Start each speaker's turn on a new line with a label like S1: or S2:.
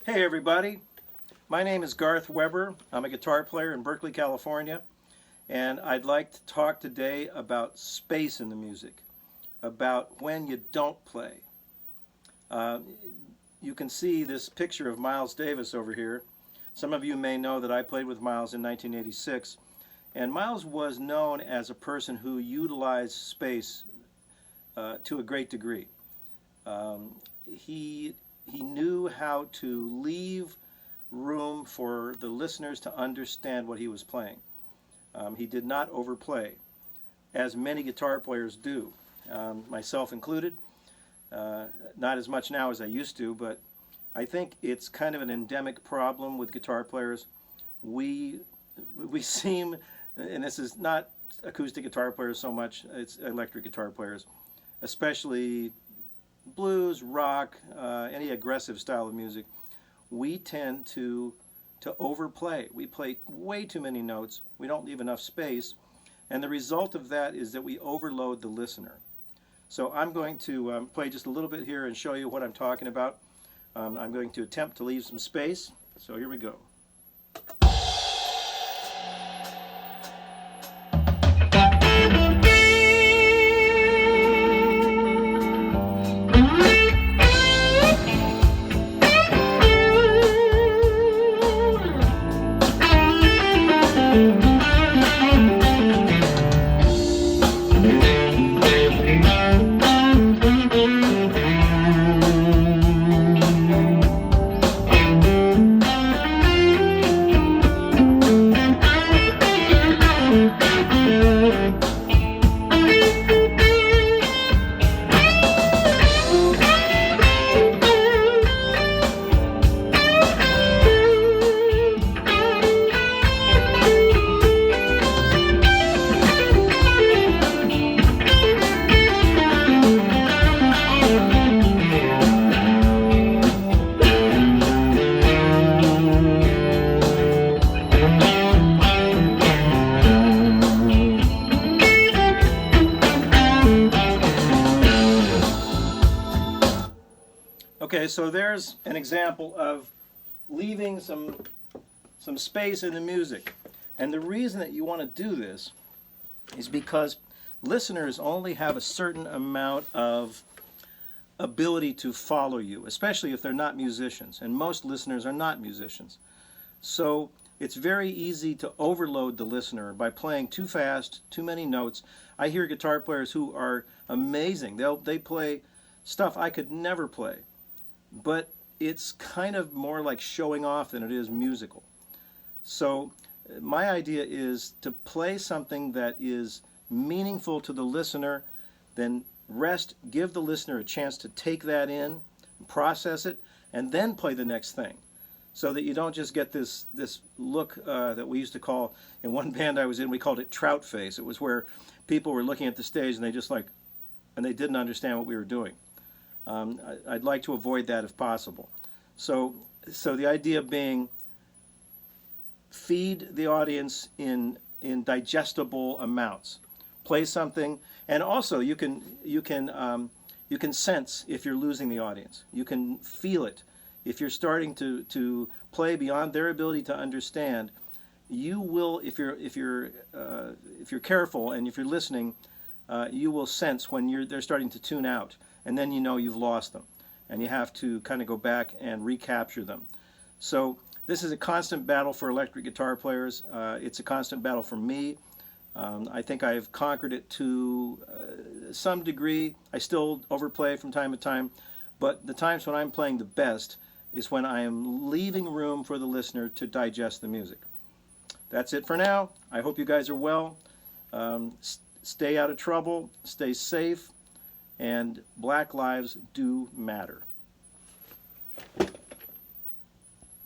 S1: Hey everybody, my name is Garth Weber. I'm a guitar player in Berkeley, California, and I'd like to talk today about space in the music, about when you don't play. Uh, you can see this picture of Miles Davis over here. Some of you may know that I played with Miles in 1986, and Miles was known as a person who utilized space to a great degree. Um, he knew how to leave room for the listeners to understand what he was playing. He did not overplay, as many guitar players do, myself included. Not as much now as I used to, but I think it's kind of an endemic problem with guitar players. We seem, and this is not acoustic guitar players so much, it's electric guitar players, especially blues, rock, any aggressive style of music, we tend to overplay. We play way too many notes. We don't leave enough space, and the result of that is that we overload the listener. So I'm going to play just a little bit here and show you what I'm talking about. I'm going to attempt to leave some space. So here we go. Okay, so there's an example of leaving some space in the music. And the reason that you want to do this is because listeners only have a certain amount of ability to follow you, especially if they're not musicians. And most listeners are not musicians. So it's very easy to overload the listener by playing too fast, too many notes. I hear guitar players who are amazing. They play stuff I could never play. But it's kind of more like showing off than it is musical. So my idea is to play something that is meaningful to the listener, then rest, give the listener a chance to take that in, process it, and then play the next thing. So that you don't just get this look that we used to call, in one band I was in, we called it trout face. It was where people were looking at the stage and they didn't understand what we were doing. I'd like to avoid that if possible. So the idea being, feed the audience in digestible amounts. Play something, and also you can sense if you're losing the audience. You can feel it if you're starting to play beyond their ability to understand. You will, if you're careful and if you're listening, you will sense when they're starting to tune out. And then you know you've lost them, and you have to kind of go back and recapture them. So this is a constant battle for electric guitar players. It's a constant battle for me. I think I've conquered it to some degree. I still overplay from time to time, but the times when I'm playing the best is when I am leaving room for the listener to digest the music. That's it for now. I hope you guys are well. Stay out of trouble. Stay safe. And black lives do matter.